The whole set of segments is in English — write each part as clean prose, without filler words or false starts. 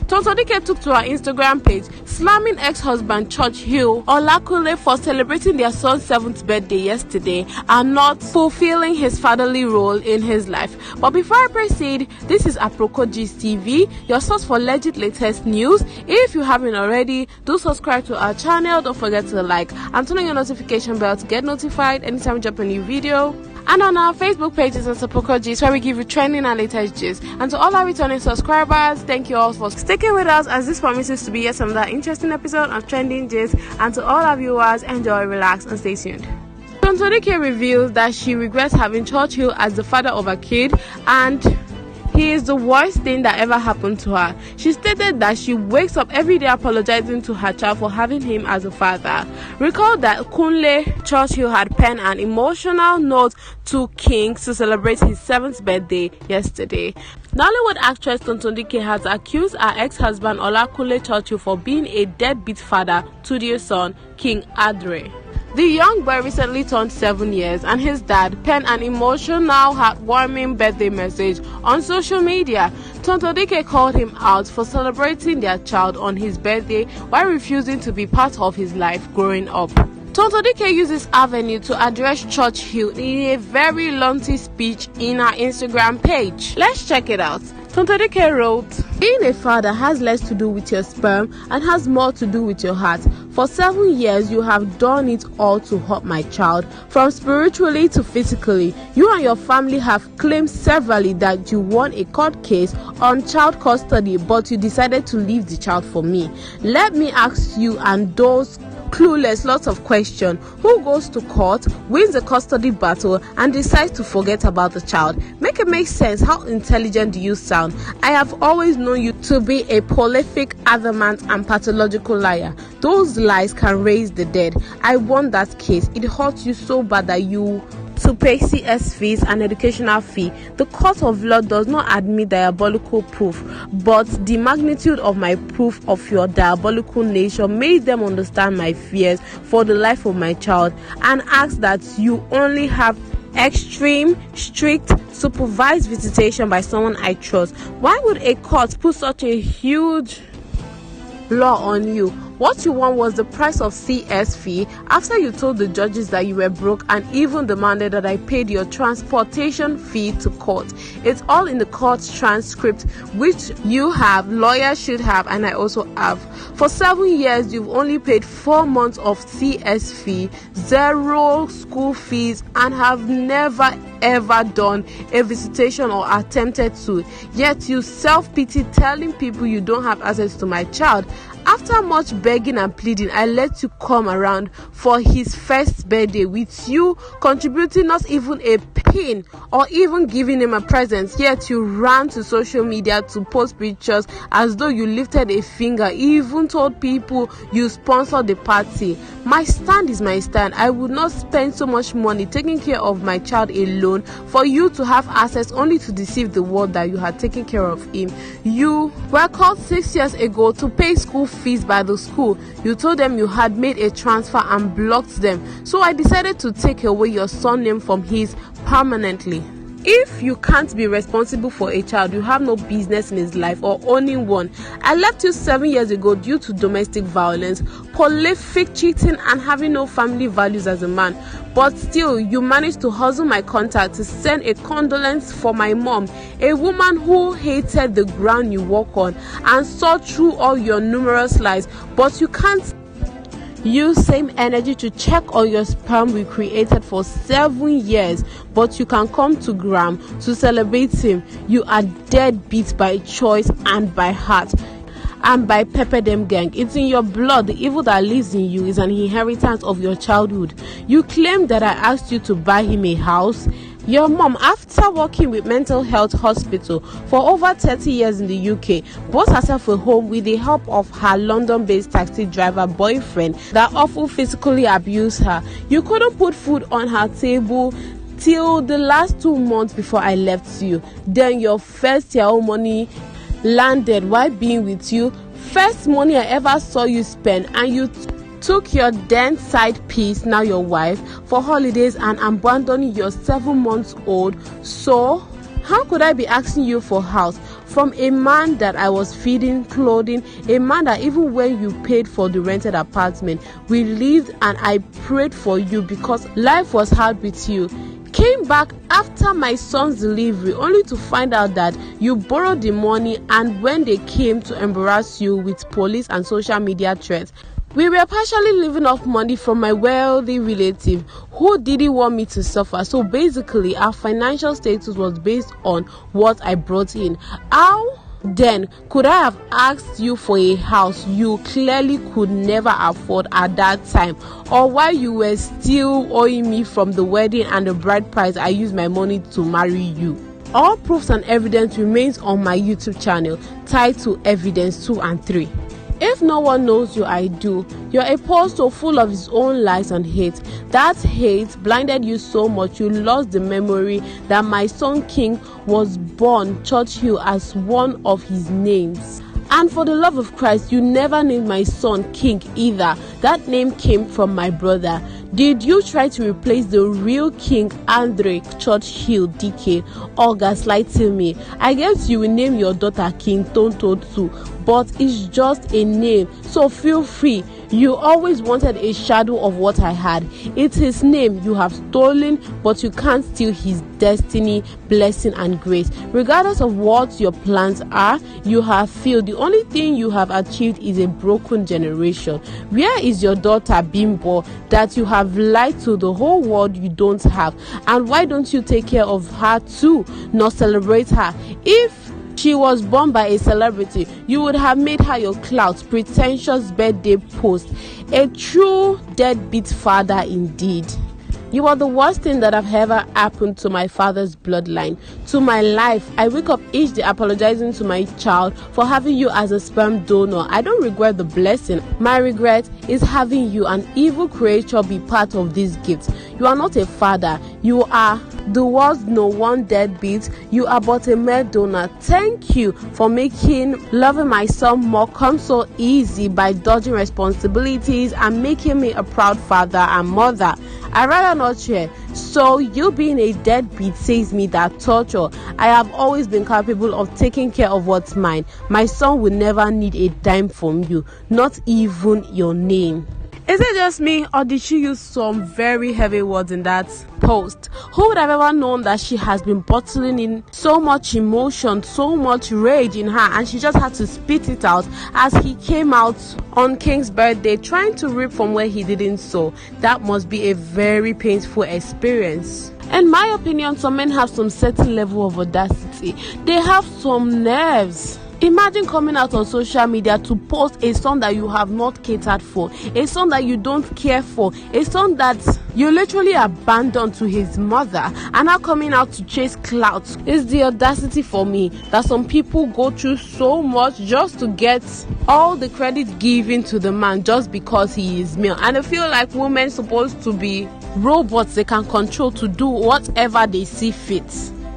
Tonto Dikeh took to her Instagram page, slamming ex-husband Churchill Olakunle for celebrating their son's 7th birthday yesterday and not fulfilling his fatherly role in his life. But before I proceed, this is Aproko TV, your source for legit latest news. If you haven't already, do subscribe to our channel. Don't forget to like and turn on your notification bell to get notified anytime we drop a new video. And on our Facebook pages and Aproko Gist, where we give you trending and latest gist. And to all our returning subscribers, thank you all for sticking with us, as this promises to be yet another interesting episode of Trending Gist. And to all our viewers, enjoy, relax, and stay tuned. Tonto Dikeh reveals that she regrets having Churchill as the father of her kid, and he is the worst thing that ever happened to her. She stated that she wakes up every day apologizing to her child for having him as a father. Recall that Kunle Churchill had penned an emotional note to King to celebrate his 7th birthday yesterday. Nollywood actress Tonto Dikeh has accused her ex-husband Olakunle Churchill for being a deadbeat father to their son, King Dìŕty. The young boy recently turned 7 years, and his dad penned an emotional, heartwarming birthday message on social media. Tonto Dikeh called him out for celebrating their child on his birthday while refusing to be part of his life growing up. Tonto Dikeh used this avenue to address Churchill in a very lengthy speech in her Instagram page. Let's check it out. Tonto Dikeh wrote, "Being a father has less to do with your sperm and has more to do with your heart. For 7 years, you have done it all to hurt my child, from spiritually to physically. You and your family have claimed severally that you won a court case on child custody, but you decided to leave the child for me. Let me ask you and those clueless lots of questions. Who goes to court, wins the custody battle, and decides to forget about the child? Make it make sense. How intelligent do you sound? I have always known you to be a prolific, adamant, and pathological liar. Those lies can raise the dead. I won that case. It hurts you so bad that you to pay CS fees and educational fee. The court of law does not admit diabolical proof, but the magnitude of my proof of your diabolical nature made them understand my fears for the life of my child, and ask that you only have extreme, strict, supervised visitation by someone I trust. Why would a court put such a huge law on you? What you want was the price of CS fee after you told the judges that you were broke and even demanded that I paid your transportation fee to court. It's all in the court transcript, which you have, lawyers should have, and I also have. For 7 years, you've only paid 4 months of CS fee, 0 school fees, and have never ever done a visitation or attempted to. Yet you self-pity, telling people you don't have access to my child. After much begging and pleading, I let you come around for his 1st birthday, with you contributing not even a pin or even giving him a present. Yet you ran to social media to post pictures as though you lifted a finger, even told people you sponsored the party. My stand is my stand. I would not spend so much money taking care of my child alone for you to have access only to deceive the world that you had taken care of him. You were called 6 years ago to pay school fees by the school. You told them you had made a transfer and blocked them. So I decided to take away your son name from his permanently. If you can't be responsible for a child, you have no business in his life or owning one. I left you 7 years ago due to domestic violence, prolific cheating, and having no family values as a man. But still, you managed to hustle my contact to send a condolence for my mom, a woman who hated the ground you walk on and saw through all your numerous lies. But you can't use same energy to check on your sperm we created for 7 years, but you can come to Gram to celebrate him. You are deadbeat by choice and by heart and by pepper them gang. It's in your blood. The evil that lives in you is an inheritance of your childhood. You claim that I asked you to buy him a house. Your mom, after working with mental health hospital for over 30 years in the UK, bought herself a home with the help of her London-based taxi driver boyfriend that often physically abused her. You couldn't put food on her table till the last 2 months before I left you. Then your first year old money landed while being with you. First money I ever saw you spend, and you took your then side piece, now your wife, for holidays and abandoning your 7 months old. So how could I be asking you for house? from a man that I was feeding, clothing, a man that even when you paid for the rented apartment, we lived and I prayed for you because life was hard with you, came back after my son's delivery only to find out that you borrowed the money, and when they came to embarrass you with police and social media threats. We were partially living off money from my wealthy relative who didn't want me to suffer. So basically, our financial status was based on what I brought in. How then could I have asked you for a house you clearly could never afford at that time, or while you were still owing me from the wedding and the bride price I used my money to marry you? All proofs and evidence remains on my YouTube channel titled Evidence 2 and 3. If no one knows you, I do. You're a pastor full of his own lies and hate. That hate blinded you so much you lost the memory that my son King was born Churchill as one of his names. And for the love of Christ, you never named my son King either. That name came from my brother. Did you try to replace the real King Andre Churchill Dikeh or gaslighting me? I guess you will name your daughter King Tonto too, but it's just a name, so feel free. You always wanted a shadow of what I had. It's his name you have stolen, but you can't steal his destiny, blessing and grace. Regardless of what your plans are, you have failed. The only thing you have achieved is a broken generation. Where is your daughter Bimbo that you have lied to the whole world you don't have? And why don't you take care of her too, not celebrate her? If she was born by a celebrity, you would have made her your clout, pretentious birthday post. A true deadbeat father indeed. You are the worst thing that have ever happened to my father's bloodline, to my life. I wake up each day apologizing to my child for having you as a sperm donor. I don't regret the blessing. My regret is having you, an evil creature, be part of this gift. You are not a father. You are the world's no one deadbeat. You are but a mere donor. Thank you for making loving my son more come so easy by dodging responsibilities and making me a proud father and mother. I rather not share. So you being a deadbeat saves me that torture. I have always been capable of taking care of what's mine. My son will never need a dime from you, not even your name. Is it just me, or did she use some very heavy words in that post? Who would have ever known that she has been bottling in so much emotion, so much rage in her, and she just had to spit it out as he came out on King's birthday trying to rip from where he didn't sow? That must be a very painful experience. In my opinion, some men have some certain level of audacity. They have some nerves. Imagine coming out on social media to post a son that you have not catered for, a son that you don't care for, a son that you literally abandoned to his mother, and now coming out to chase clout. It's the audacity for me that some people go through so much just to get all the credit given to the man just because he is male. And I feel like women supposed to be robots they can control to do whatever they see fit.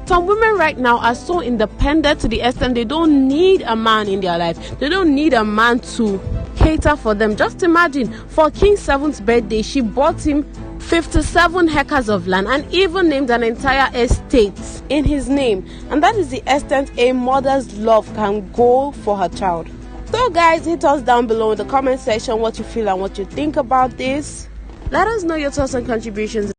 Some women right now are so independent to the extent they don't need a man in their life. They don't need a man to cater for them. Just imagine, for King's 7th birthday, she bought him 57 hectares of land and even named an entire estate in his name. And that is the extent a mother's love can go for her child. So guys, hit us down below in the comment section what you feel and what you think about this. Let us know your thoughts and contributions.